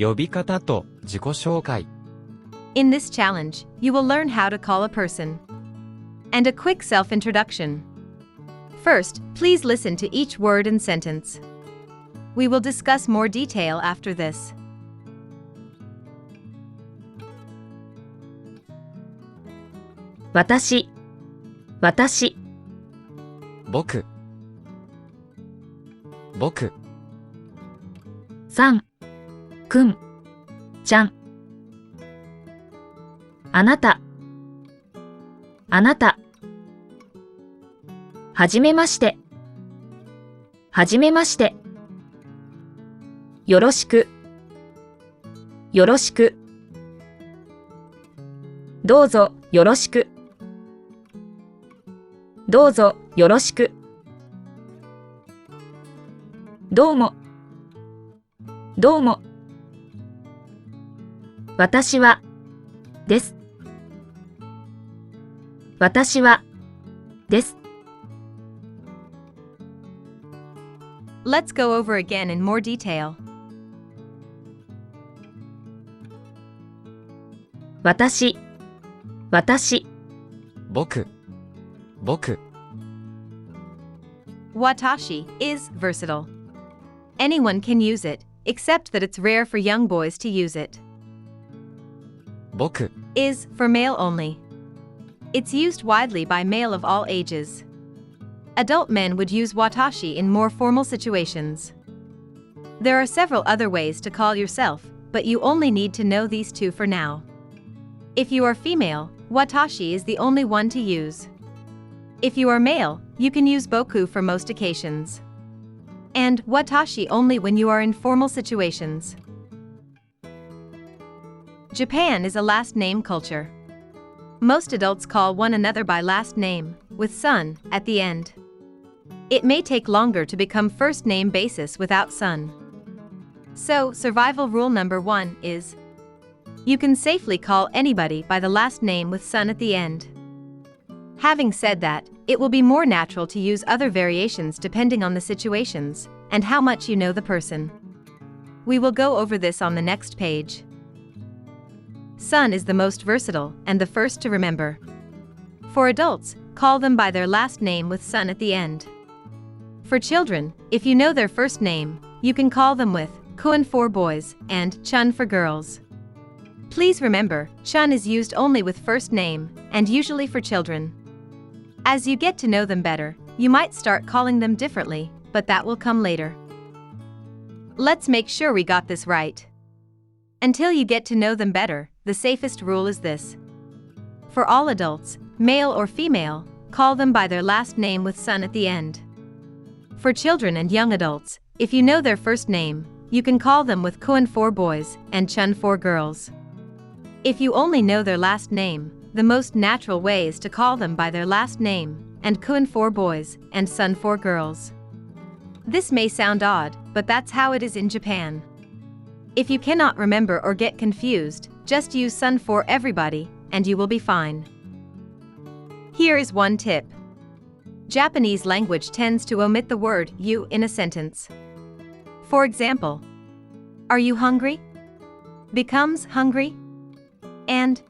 呼び方と自己紹介。In this challenge, you will learn how to call a person. And a quick self-introduction. First, please listen to each word and sentence. We will discuss more detail after this. 私、私、僕、僕、さん、くん、ちゃん。あなた、あなた。はじめまして、はじめまして。よろしく、よろしく。どうぞよろしく。どうぞよろしく。どうも、どうも。私は、です。私は、です。Let's go over again in more detail. 私、私。僕、僕。Watashi is versatile. Anyone can use it, except that it's rare for young boys to use it. 僕 Is for male only. It's used widely by male of all ages. Adult men would use watashi in more formal situations. There are several other ways to call yourself, but you only need to know these two for now. If you are female, watashi is the only one to use. If you are male, you can use boku for most occasions. And watashi only when you are in formal situations. Japan is a last name culture. Most adults call one another by last name, with son at the end. It may take longer to become first name basis without son. So, survival rule number 1 is: you can safely call anybody by the last name with son at the end. Having said that, it will be more natural to use other variations depending on the situations and how much you know the person. We will go over this on the next page. Son is the most versatile and the first to remember. For adults, call them by their last name with son at the end. For children, if you know their first name, you can call them with kun for boys and chun for girls. Please remember, chun is used only with first name and usually for children. As you get to know them better, you might start calling them differently, but that will come later. Let's make sure we got this right. Until you get to know them better, the safest rule is this. For all adults, male or female, call them by their last name with son at the end. For children and young adults, if you know their first name, you can call them with kun for boys and chun for girls. If you only know their last name, the most natural way is to call them by their last name, and kun for boys and son for girls. This may sound odd, but that's how it is in Japan. If you cannot remember or get confused, just use son for everybody, and you will be fine. Here is one tip. Japanese language tends to omit the word you in a sentence. For example, are you hungry? Becomes hungry. And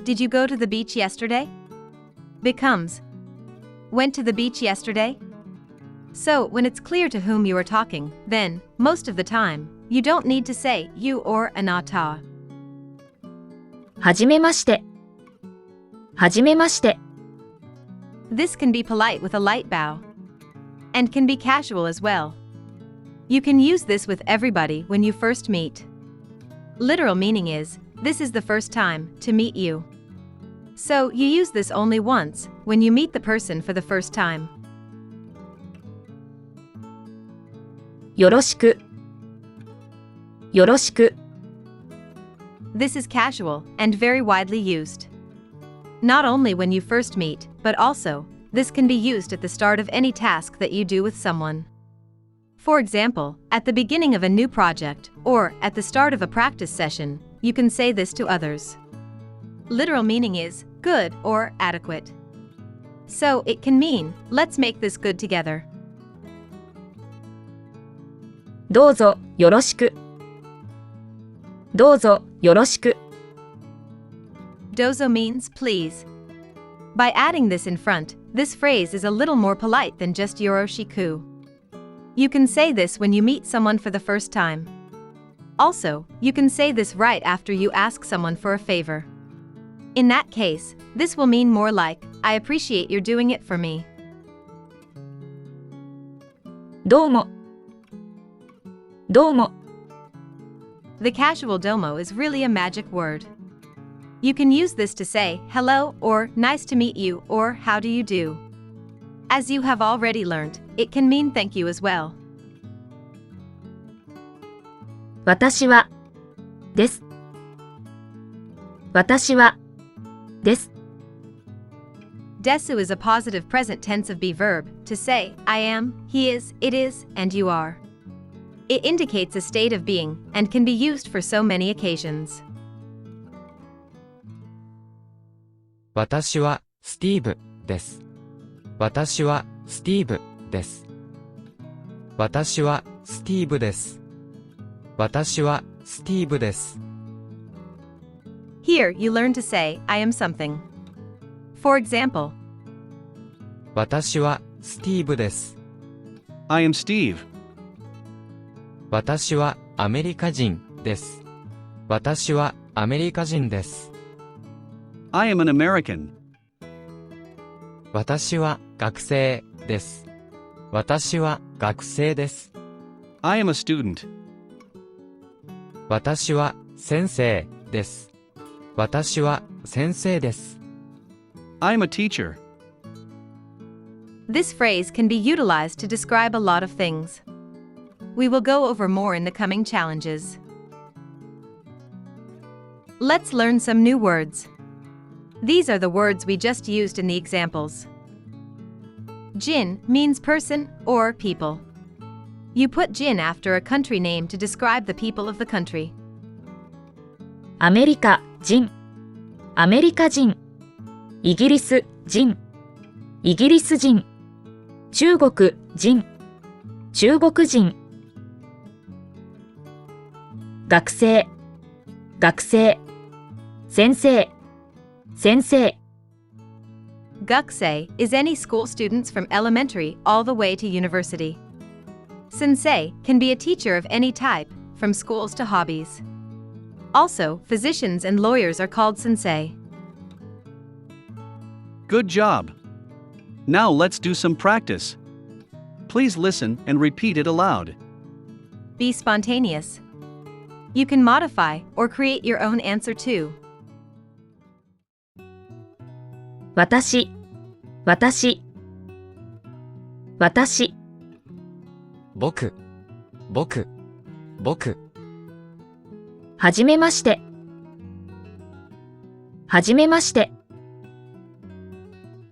did you go to the beach yesterday? Becomes went to the beach yesterday. So, when it's clear to whom you are talking, then, most of the time, you don't need to say you or anata. はじめまして。はじめまして。This can be polite with a light bow. And can be casual as well. You can use this with everybody when you first meet. Literal meaning is, this is the first time to meet you. So, you use this only once, when you meet the person for the first time. よろしく。よろしく。This is casual and very widely used. Not only when you first meet, but also, this can be used at the start of any task that you do with someone. For example, at the beginning of a new project, or at the start of a practice session, you can say this to others. Literal meaning is good or adequate. So it can mean, let's make this good together. どうぞよろしく。どうぞよろしく。Dozo means please. By adding this in front, this phrase is a little more polite than just yoroshiku. You can say this when you meet someone for the first time. Also, you can say this right after you ask someone for a favor. In that case, this will mean more like, I appreciate you're doing it for me. どうも。どうも。The casual domo is really a magic word. You can use this to say hello or nice to meet you or how do you do. As you have already learned, it can mean thank you as well. 私は、です。私は、です。Desu is a positive present tense of be verb to say I am, he is, it is, and you are. It indicates a state of being and can be used for so many occasions. 私はスティーブです。私はスティーブです。私はスティーブです。私はスティーブです。Here you learn to say I am something. For example, 私はスティーブです。I am Steve. 私はアメリカ人です。私はアメリカ人です。I am an American. 私は学生です。私は学生です。I am a student. 私は先生です。私は先生です。I am a teacher. this phrase can be utilized to describe a lot of things. We will go over more in the coming challenges. Let's learn some new words. These are the words we just used in the examples. Jin means person or people. You put Jin after a country name to describe the people of the country. アメリカ人、アメリカ人、イギリス人、イギリス人、中国人、中国人、学生、学生、先生、先生。Gakusei is any school students from elementary all the way to university. Sensei can be a teacher of any type, from schools to hobbies. Also, physicians and lawyers are called sensei. Good job. Now let's do some practice. Please listen and repeat it aloud. Be spontaneous. You can modify or create your own answer too. 私、私、私、僕、僕、僕、はじめまして、はじめまして、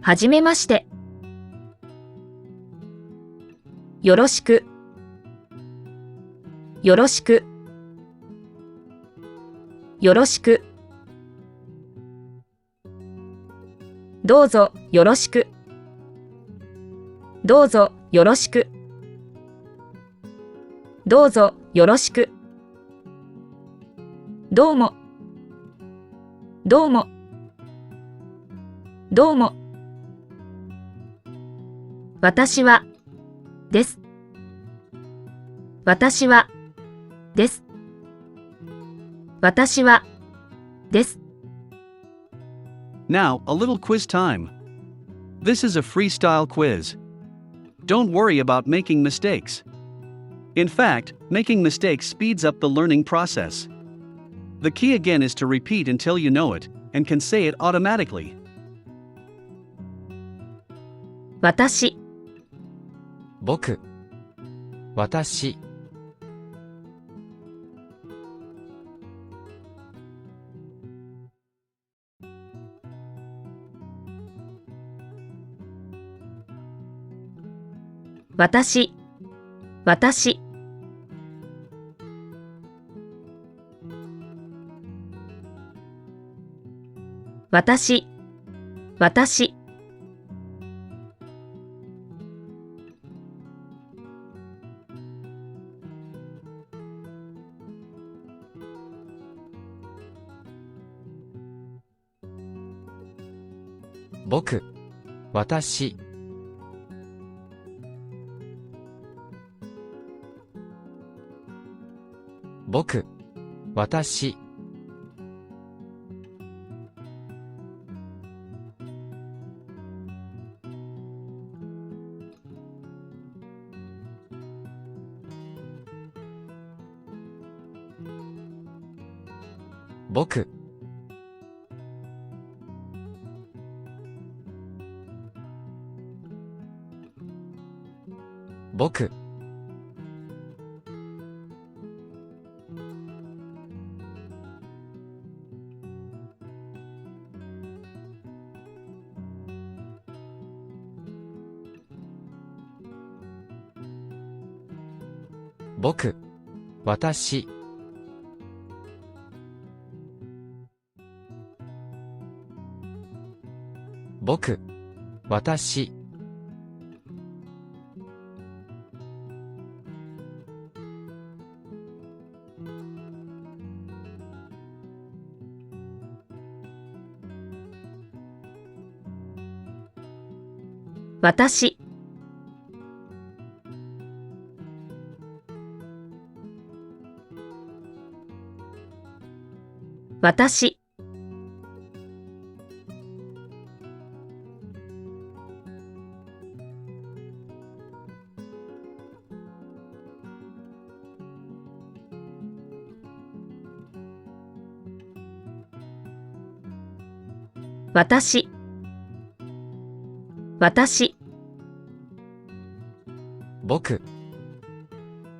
はじめまして、よろしく、よろしく、よろしく、どうぞよろしく、どうぞよろしく、どうぞよろしく、どうも、どうも、どうも、私は、です。私は、です。私は、です。Now, a little quiz time. This is a freestyle quiz. Don't worry about making mistakes. In fact, making mistakes speeds up the learning process. The key again is to repeat until you know it, and can say it automatically. 私、僕、私、私、私、私、私、僕、私、僕、私、僕、僕、僕、私、僕、私、私、私、私、私、僕、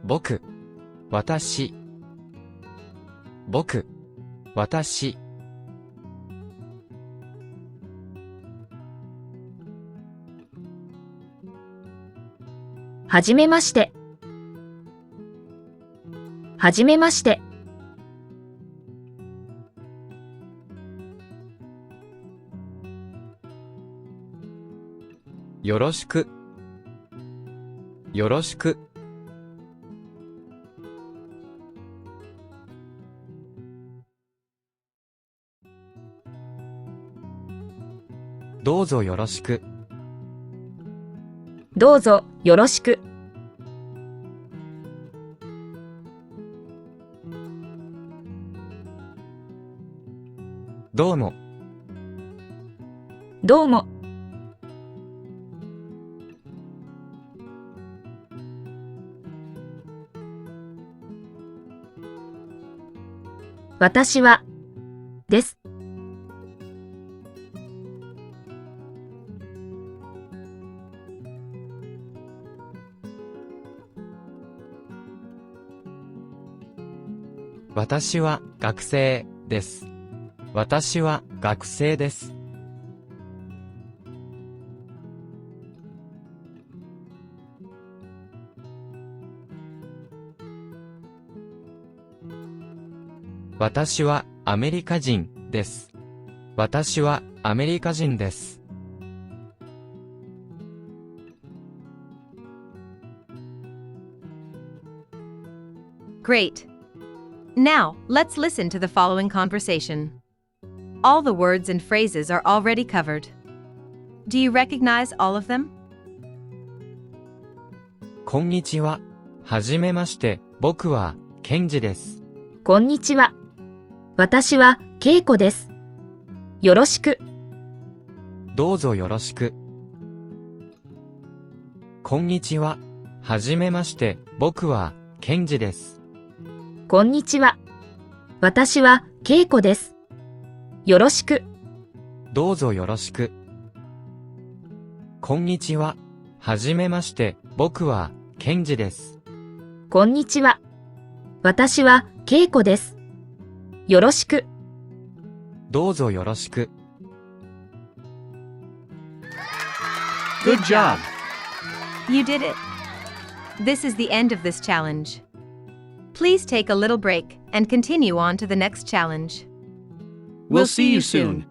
僕、私、僕、私、はじめまして、はじめまして、よろしく、よろしく、どうぞよろしく、どうぞよろしく、どうも、どうも、私は、です。私は学生です。私は学生です。私はアメリカ人です。私はアメリカ人です。Great. Now, let's listen to the following conversation. All the words and phrases are already covered. Do you recognize all of them? こんにちは。はじめまして。僕はケンジです。こんにちは。私はケイコです。よろしく。どうぞよろしく。こんにちは。はじめまして。僕はケンジです。こんにちは。私はケイコです。よろしく。どうぞよろしく。こんにちは。はじめまして。僕はケンジです。こんにちは。私はケイコです。よろしく。どうぞよろしく。Good job! You did it. This is the end of this challenge. Please take a little break and continue on to the next challenge. We'll see you soon.